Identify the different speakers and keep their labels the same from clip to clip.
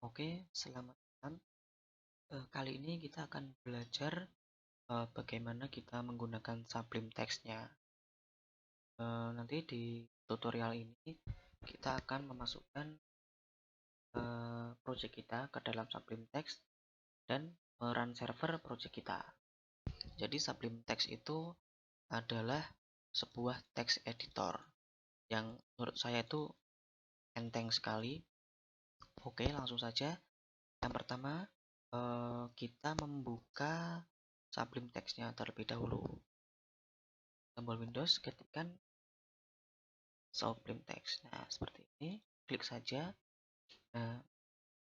Speaker 1: Oke, selamat malam. Kali ini kita akan belajar bagaimana kita menggunakan Sublime Text-nya. Nanti di tutorial ini kita akan memasukkan project kita ke dalam Sublime Text dan run server project kita. Jadi Sublime Text itu adalah sebuah text editor yang menurut saya itu enteng sekali. Oke, langsung saja. Yang pertama, kita membuka Sublime Text-nya terlebih dahulu. Tombol Windows, ketikkan Sublime Text. Nah, seperti ini. Klik saja. Nah,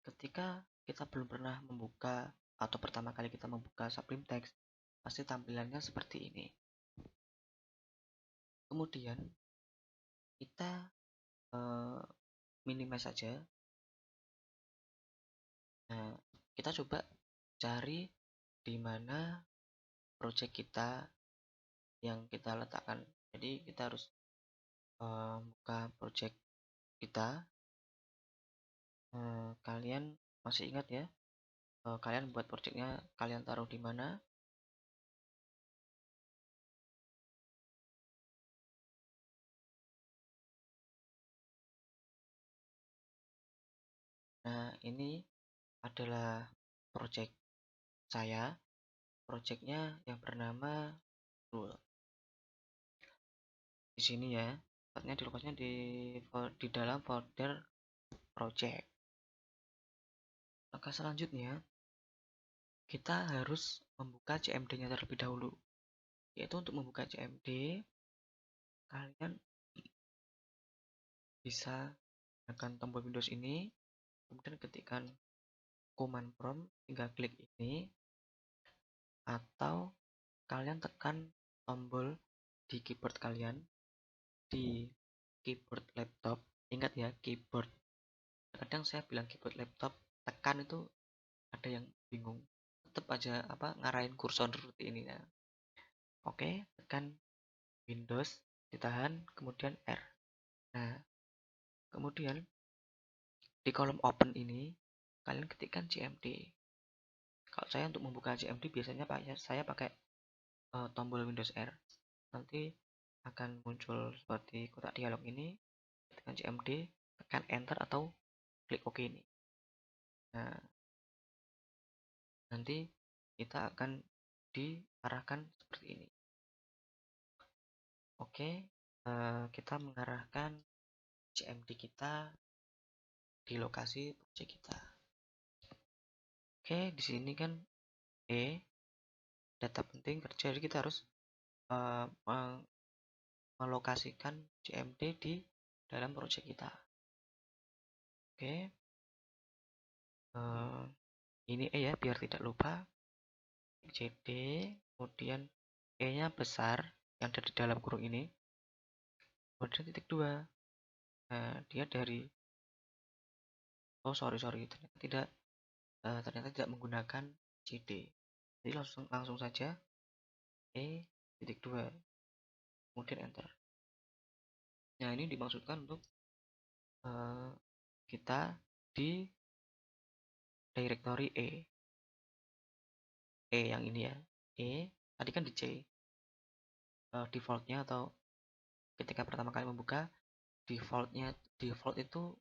Speaker 1: ketika kita belum pernah membuka atau pertama kali kita membuka Sublime Text, pasti tampilannya seperti ini. Kemudian, kita minimize saja. Nah, kita coba cari di mana project kita yang kita letakkan. Jadi kita harus buka project kita. Kalian masih ingat ya, kalian buat projectnya kalian taruh di mana? Nah, ini adalah project saya. Projectnya yang bernama Rule. Di sini ya, di lokasinya di dalam folder project. Langkah selanjutnya, kita harus membuka CMD-nya terlebih dahulu. Yaitu untuk membuka CMD, kalian bisa gunakan tombol Windows ini, kemudian ketikkan command prompt, tinggal klik ini, atau kalian tekan tombol di keyboard kalian, di keyboard laptop. Ingat ya, keyboard. Kadang saya bilang keyboard laptop, tekan itu ada yang bingung. Tetap aja ngarahin kursor seperti ini ya. Oke, tekan Windows, ditahan, kemudian R. Nah, kemudian di kolom open ini kalian ketikkan CMD. Kalau saya untuk membuka CMD biasanya saya pakai tombol Windows R. Nanti akan muncul seperti kotak dialog ini. Tekan CMD, tekan enter atau klik OK ini. Nah, nanti kita akan diarahkan seperti ini. Oke, kita mengarahkan CMD kita di lokasi project kita. Oke, di sini kan data penting kerja, jadi kita harus melokasikan CMD di dalam project kita. Oke, ini ya biar tidak lupa. CD, kemudian E-nya besar yang ada di dalam kurung ini, kemudian titik 2. Nah, dia dari ternyata tidak menggunakan CD. Jadi langsung saja E.2, kemudian enter. Nah, ini dimaksudkan untuk kita di directory yang ini ya. Tadi kan di C. Defaultnya atau ketika pertama kali membuka, default itu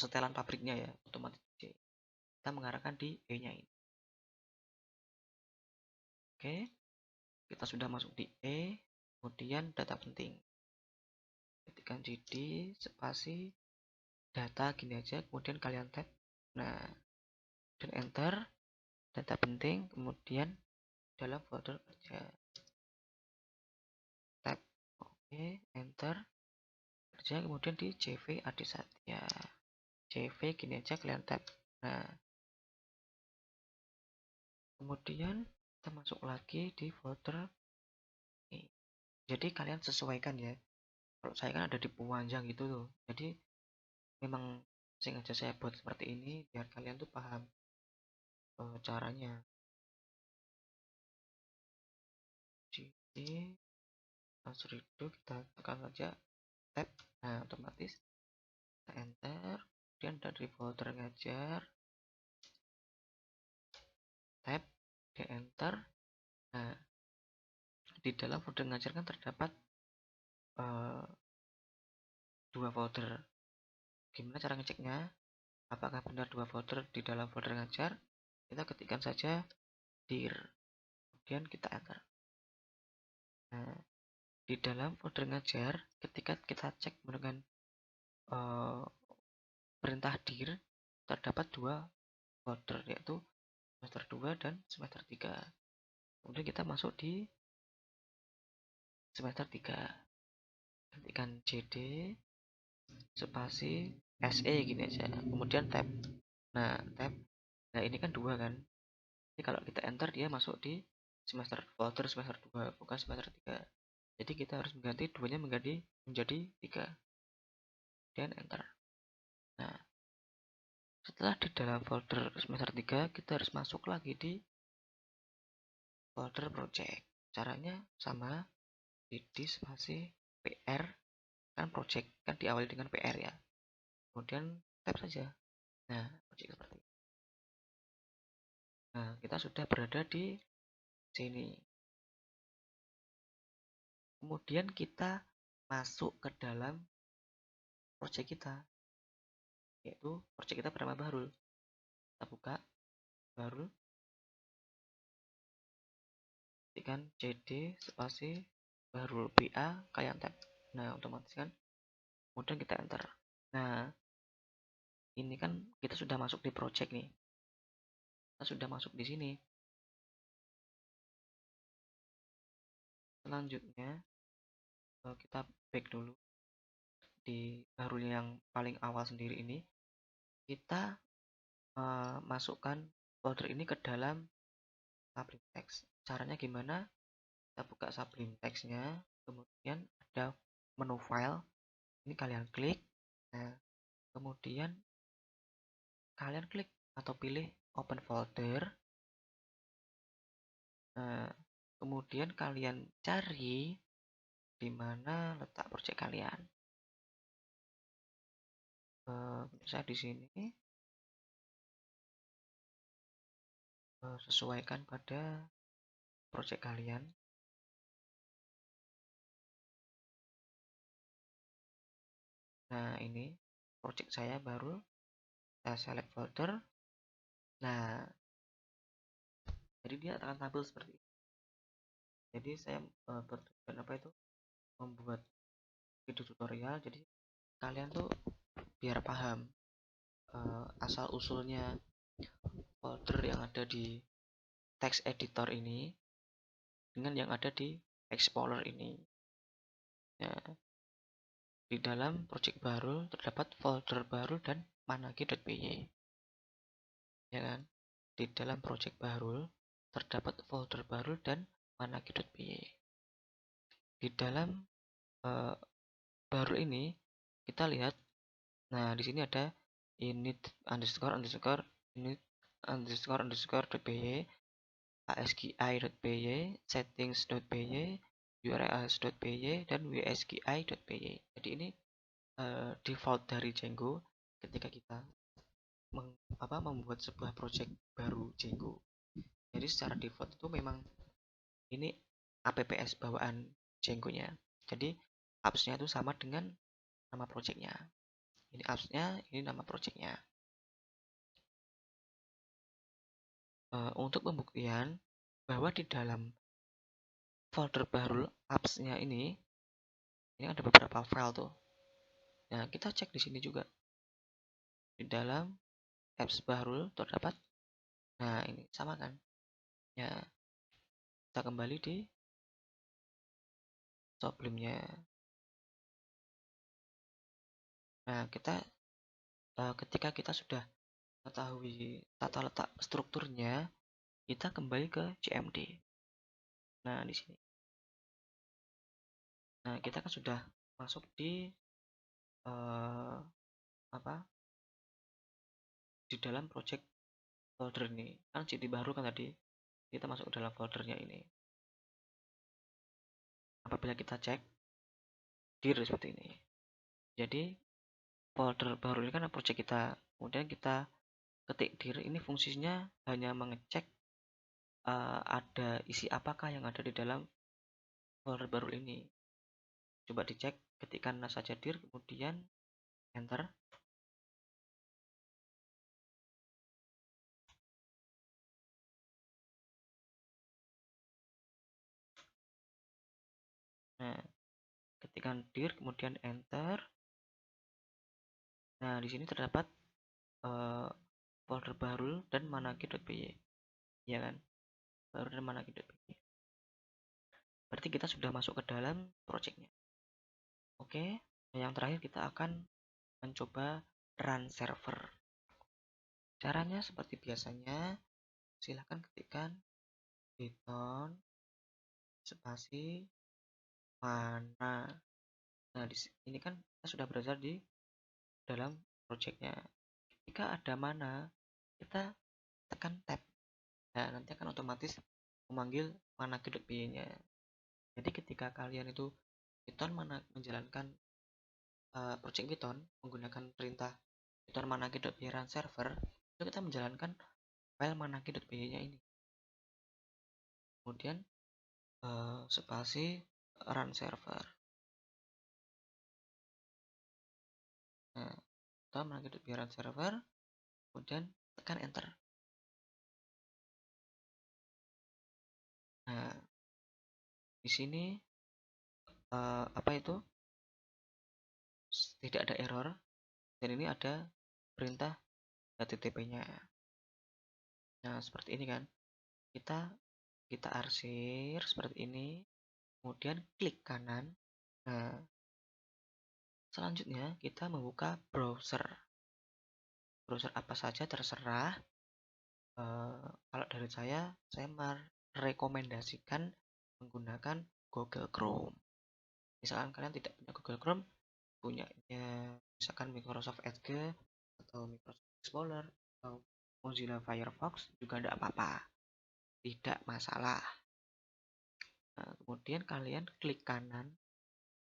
Speaker 1: setelan pabriknya ya, otomatis C. Kita mengarahkan di E-nya ini. Oke, kita sudah masuk di E, kemudian data penting. Ketikkan cd spasi data gini aja, kemudian kalian tab. Nah, dan enter data penting, kemudian dalam folder kerja. Tab. Oke, enter kerja, kemudian di CV Adi Satya. CV gini aja kalian tab. Nah, kemudian kita masuk lagi di folder ini. Jadi kalian sesuaikan ya. Kalau saya kan ada di pemanjang gitu loh. Jadi memang sengaja saya buat seperti ini biar kalian tuh paham caranya. Jadi redo kita tekan saja tab. Nah, otomatis kita enter. kemudian dari folder ngajar, tab, di enter. Nah, di dalam folder ngajar kan terdapat dua folder. Gimana cara ngeceknya? Apakah benar dua folder di dalam folder ngajar? Kita ketikkan saja dir, kemudian kita enter. Nah, di dalam folder ngajar, ketika kita cek menggunakan perintah dir, terdapat dua folder, yaitu semester 2 dan semester 3. Kemudian kita masuk di semester 3. Ketikkan cd spasi se gini aja. Kemudian tab. Nah, tab. Nah, ini kan dua kan. Jadi kalau kita enter dia masuk di semester folder semester 2, bukan semester 3. Jadi kita harus mengganti duanya menjadi 3. Dan enter. Nah, setelah di dalam folder semester 3, kita harus masuk lagi di folder project. Caranya sama, di spasi PR, kan project kan diawali dengan PR ya. Kemudian tab saja. Nah, project seperti ini. Nah, kita sudah berada di sini. Kemudian kita masuk ke dalam project kita, yaitu project kita bernama Bahrul. Kita buka Bahrul, ketikkan cd spasi Bahrul, BA kayak tab. Nah, otomatis kan. Kemudian kita enter. Nah, ini kan kita sudah masuk di project nih. Kita sudah masuk di sini. Selanjutnya kita back dulu di Bahrul yang paling awal sendiri ini. Kita masukkan folder ini ke dalam Sublime Text. Caranya gimana? Kita buka Sublime Text-nya, kemudian ada menu file. Ini kalian klik. Nah, kemudian kalian klik atau pilih open folder. Nah, kemudian kalian cari di mana letak project kalian. Saya di sini sesuaikan pada project kalian. Nah, ini project saya baru. Saya select folder. Nah, jadi dia akan tampil seperti ini. Jadi saya bertujuan apa itu? Membuat video tutorial. Jadi kalian tuh biar paham asal usulnya folder yang ada di text editor ini dengan yang ada di Explorer ini. Nah, di dalam project baru terdapat folder baru dan managi.py. Ya kan? Di dalam project baru terdapat folder baru dan managi.py. Di dalam baru ini kita lihat, nah di sini ada init init__init__py, asgi.py, settings.py, urls.py, dan wsgi.py. Jadi ini default dari Django ketika kita membuat sebuah project baru Django. Jadi secara default itu memang ini apps bawaan Django-nya. Jadi apps-nya itu sama dengan nama projectnya. Ini apps-nya, ini nama projectnya. Untuk pembuktian bahwa di dalam folder baru apps-nya ini ada beberapa file tuh. Nah, kita cek di sini juga. Di dalam apps baru terdapat. Nah, ini sama kan? Ya, kita kembali di Sublime-nya. Nah, ketika kita sudah mengetahui tata letak strukturnya, kita kembali ke CMD. Nah, di sini. Nah, kita kan sudah masuk di di dalam project folder ini. Kan CD baru kan tadi. Kita masuk ke dalam foldernya ini. Apabila kita cek dir seperti ini. Jadi folder baru ini kan project kita. Kemudian kita ketik dir, ini fungsinya hanya mengecek ada isi apakah yang ada di dalam folder baru ini. Coba dicek, ketikkan saja dir, kemudian enter. Nah, ketikkan dir, kemudian enter. Nah, di sini terdapat folder baru dan manaki.py, ya kan? Baru dan manaki.py. Berarti kita sudah masuk ke dalam projectnya. Oke, yang terakhir kita akan mencoba run server. Caranya seperti biasanya, silahkan ketikkan Python spasi mana. Nah, ini kan kita sudah berada di dalam projectnya. Jika ada mana, kita tekan tab. Nah, nanti akan otomatis memanggil manaki.py-nya. Jadi ketika kalian itu Python menjalankan project Python menggunakan perintah Python manaki.py run server, itu kita menjalankan file manaki.py-nya ini. Kemudian spasi run server. Nah, kita manaki.py run server, kemudian tekan enter. Nah, di sini apa itu? Tidak ada error, dan ini ada perintah HTTP-nya. Nah, seperti ini kan. Kita arsir seperti ini, kemudian klik kanan. Nah, selanjutnya kita membuka browser. Browser apa saja terserah. Kalau dari saya merekomendasikan menggunakan Google Chrome. Misalkan kalian tidak punya Google Chrome, punya misalkan Microsoft Edge atau Microsoft Explorer atau Mozilla Firefox juga tidak apa-apa, tidak masalah. Nah, kemudian kalian klik kanan,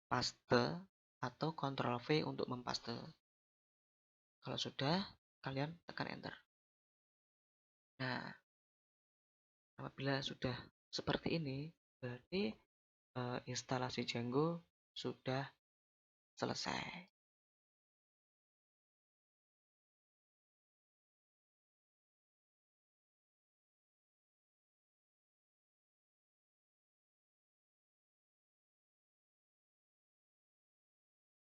Speaker 1: paste atau Ctrl V untuk mempaste. Kalau sudah, kalian tekan enter. Nah, apabila sudah seperti ini, berarti instalasi Django sudah selesai.